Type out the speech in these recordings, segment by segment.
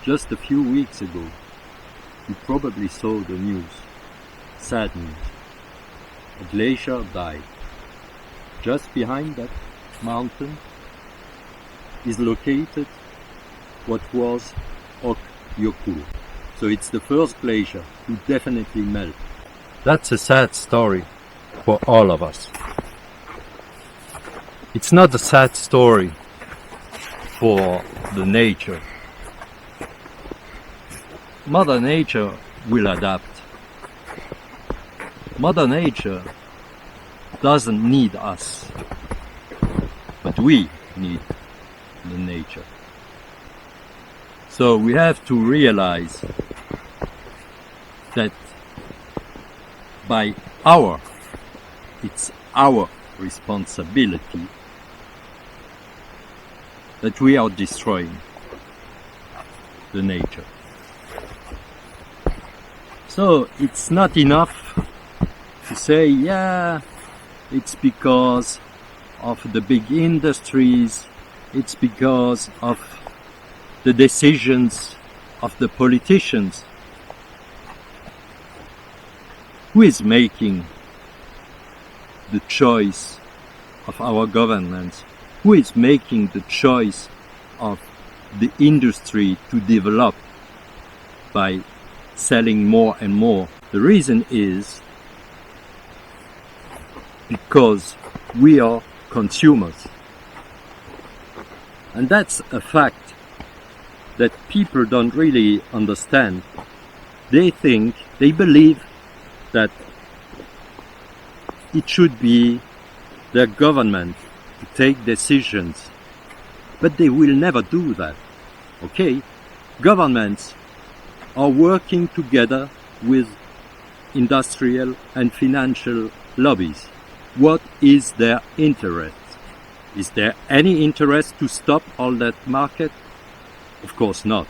Just a few weeks ago, you probably saw the news. Sad news. A glacier died. Just behind that mountain is located what was Okyokuru. So it's the first glacier to definitely melt. That's a sad story for all of us. It's not a sad story for the nature. Mother Nature will adapt. Mother Nature doesn't need us, but we need the nature. So we have to realize that it's our responsibility that we are destroying the nature. So it's not enough to say, yeah, it's because of the big industries, it's because of the decisions of the politicians. Who is making the choice of our governments? Who is making the choice of the industry to develop by selling more and more? The reason is because we are consumers. And that's a fact that people don't really understand. They believe that it should be their government to take decisions, but they will never do that. Okay? Governments are working together with industrial and financial lobbies. What is their interest? Is there any interest to stop all that market? Of course not.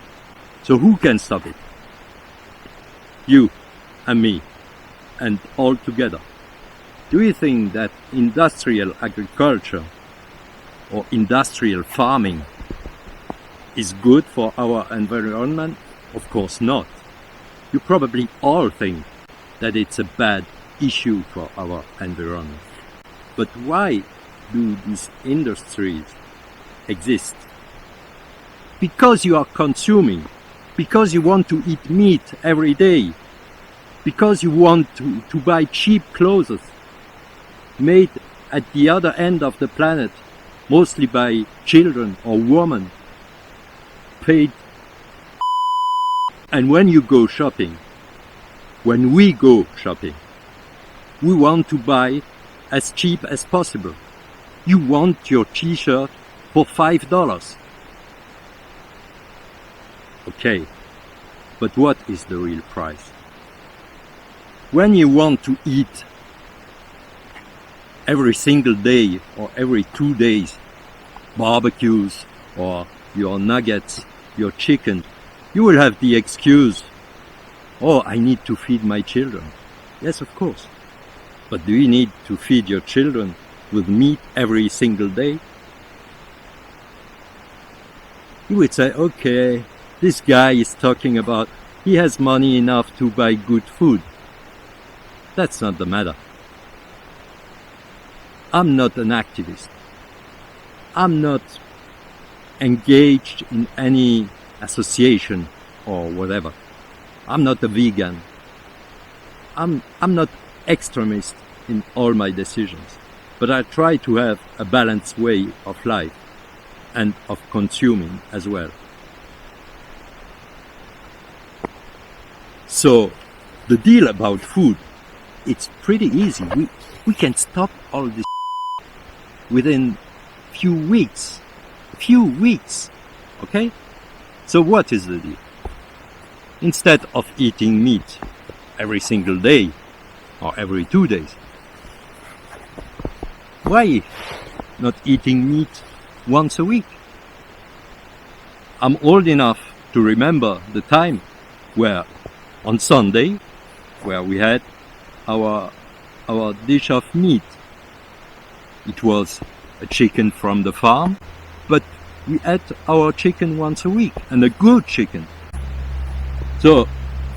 So who can stop it? You and me, and all together. Do you think that industrial agriculture or industrial farming is good for our environment? Of course not. You probably all think that it's a bad issue for our environment. But why do these industries exist? Because you are consuming, because you want to eat meat every day, because you want to buy cheap clothes made at the other end of the planet, mostly by children or women, paid. And when you go shopping, when we go shopping, we want to buy as cheap as possible. You want your t-shirt for $5. Okay, but what is the real price? When you want to eat every single day or every 2 days barbecues or your nuggets, your chicken, you will have the excuse, oh, I need to feed my children. Yes, of course. But do you need to feed your children with meat every single day? You would say, okay, this guy is talking about he has money enough to buy good food. That's not the matter. I'm not an activist. I'm not engaged in any association or whatever. I'm not a vegan. I'm not extremist in all my decisions, but I try to have a balanced way of life and of consuming as well. So the deal about food, it's pretty easy. We can stop all this within few weeks. Okay? So what is the deal? Instead of eating meat every single day or every 2 days, why not eating meat once a week? I'm old enough to remember the time where on Sunday, where we had our dish of meat. It was a chicken from the farm, but we ate our chicken once a week, and a good chicken, So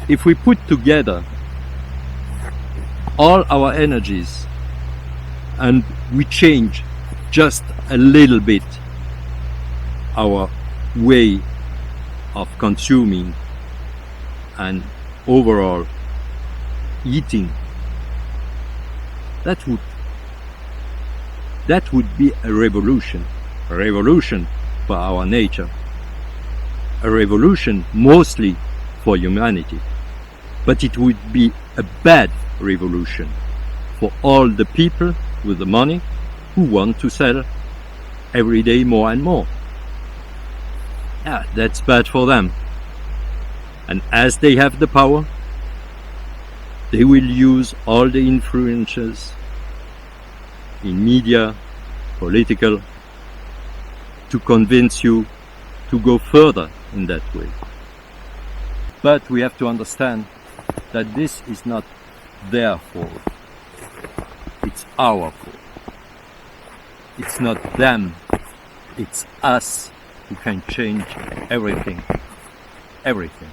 if we put together all our energies and we change just a little bit our way of consuming and overall eating, that would be a revolution for our nature, a revolution mostly for humanity, but it would be a bad revolution for all the people with the money who want to sell every day more and more. Yeah, that's bad for them. And as they have the power, they will use all the influences in media, political, to convince you to go further in that way. But we have to understand that this is not their fault. It's our fault. It's not them. It's us who can change everything. Everything.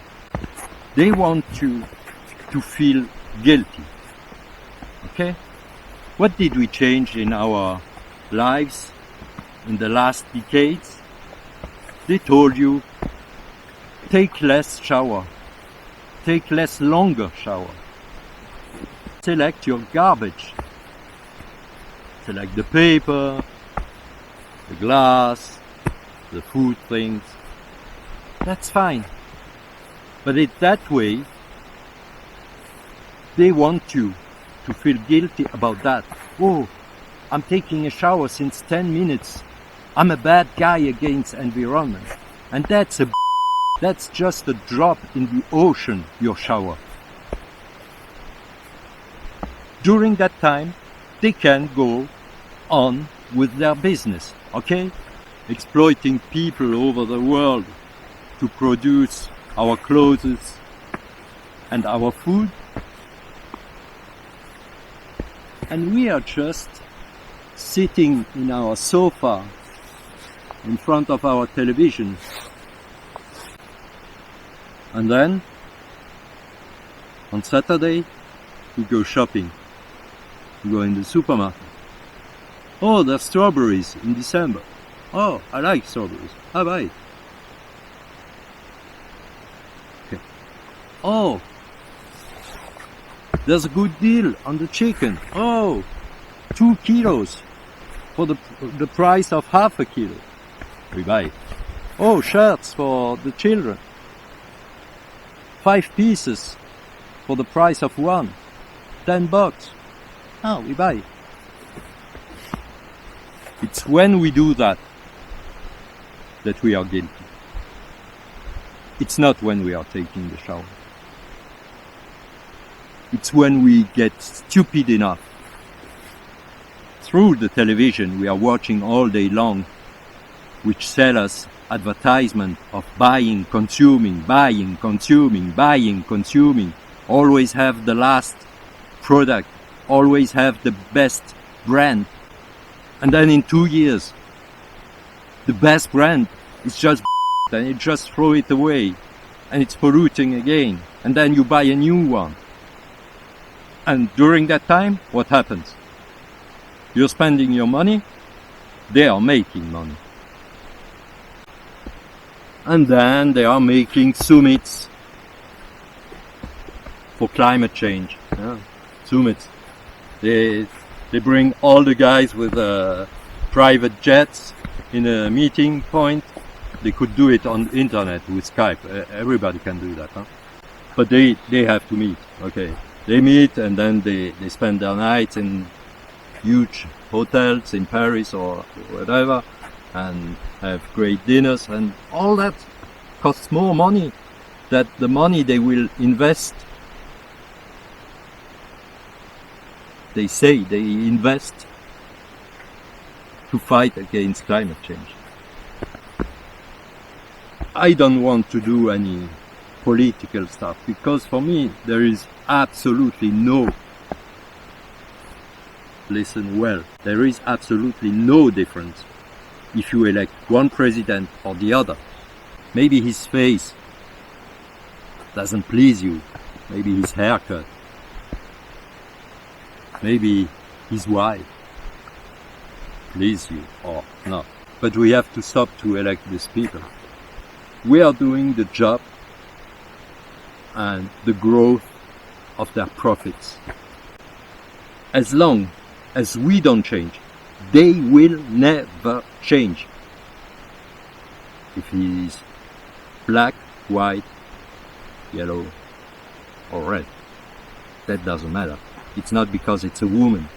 They want you to feel guilty. Okay? What did we change in our lives in the last decades? They told you, take less shower, take less longer shower, select your garbage, select the paper, the glass, the food things. That's fine. But in that way, they want you to feel guilty about that. Oh, I'm taking a shower since 10 minutes. I'm a bad guy against environment. And that's just a drop in the ocean, your shower. During that time, they can go on with their business, okay? Exploiting people over the world to produce our clothes and our food. And we are just sitting in our sofa in front of our television. And then on Saturday we go shopping. We go in the supermarket. Oh, there's strawberries in December. Oh, I like strawberries. I buy it. Okay. Oh, there's a good deal on the chicken. Oh, 2 kilos for the price of half a kilo. We buy it. Oh, shirts for the children. 5 pieces for the price of 1. $10. Oh, we buy it. It's when we do that we are guilty. It's not when we are taking the shower. It's when we get stupid enough. Through the television we are watching all day long, which sell us advertisement of buying, consuming, always have the last product, always have the best brand. And then in 2 years, the best brand is just and you just throw it away and it's polluting again. And then you buy a new one. And during that time, what happens? You're spending your money, they are making money. And then they are making summits for climate change. Yeah. Summits. They bring all the guys with private jets in a meeting point. They could do it on internet with Skype. Everybody can do that. Huh? But they have to meet. Okay. They meet and then they spend their nights in huge hotels in Paris or whatever and have great dinners, and all that costs more money than the money they will invest. They say they invest to fight against climate change. I don't want to do any political stuff because for me there is absolutely there is absolutely no difference if you elect one president or the other. Maybe his face doesn't please you. Maybe his haircut. Maybe his wife please you or not. But we have to stop to elect these people. We are doing the job and the growth of their profits. As long as we don't change, they will never change. If he is black, white, yellow or red, that doesn't matter. It's not because it's a woman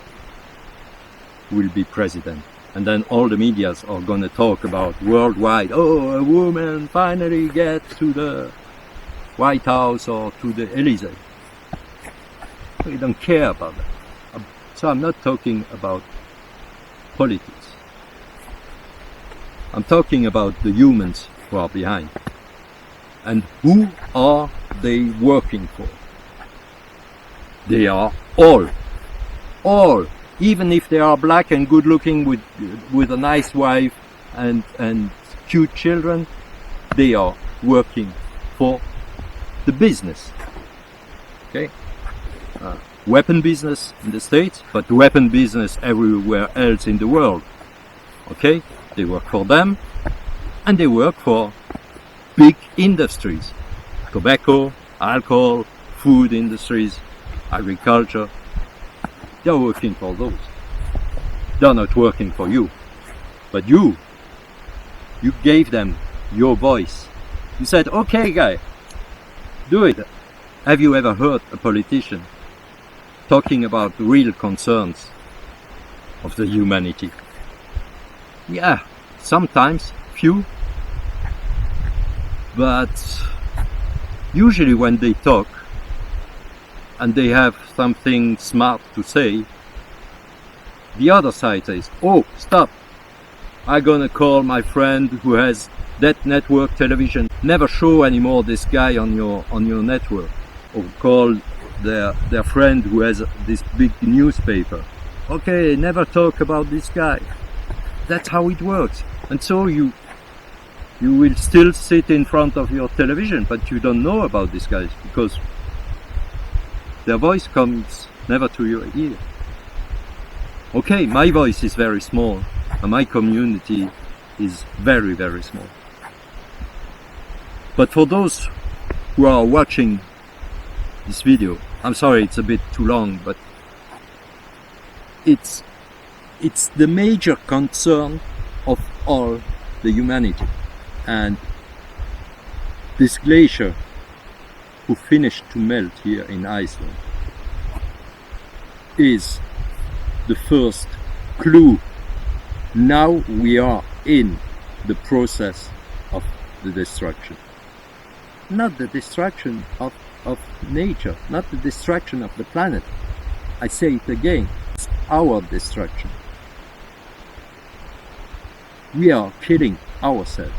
who will be president. And then all the medias are going to talk about worldwide, oh, a woman finally gets to the White House or to the Elysee. We don't care about that. So I'm not talking about politics. I'm talking about the humans who are behind. And who are they working for? They are all. Even if they are black and good looking with a nice wife and cute children, they are working for the business. Okay? Weapon business in the States, but weapon business everywhere else in the world. Okay? They work for them, and they work for big industries. Tobacco, alcohol, food industries, agriculture. They're working for those. They're not working for you. But you gave them your voice. You said, okay guy, do it. Have you ever heard a politician talking about real concerns of the humanity? Yeah, sometimes, few. But usually when they talk, and they have something smart to say, the other side says, oh, stop, I'm gonna call my friend who has that network television, never show anymore this guy on your network, or call their friend who has this big newspaper. Okay, never talk about this guy. That's how it works. And so you will still sit in front of your television, but you don't know about these guys because their voice comes never to your ear. Okay, my voice is very small, and my community is very, very small. But for those who are watching this video, I'm sorry it's a bit too long, but it's the major concern of all the humanity. And this glacier who finished to melt here in Iceland is the first clue. Now we are in the process of the destruction. Not the destruction of nature, not the destruction of the planet. I say it again, it's our destruction. We are killing ourselves.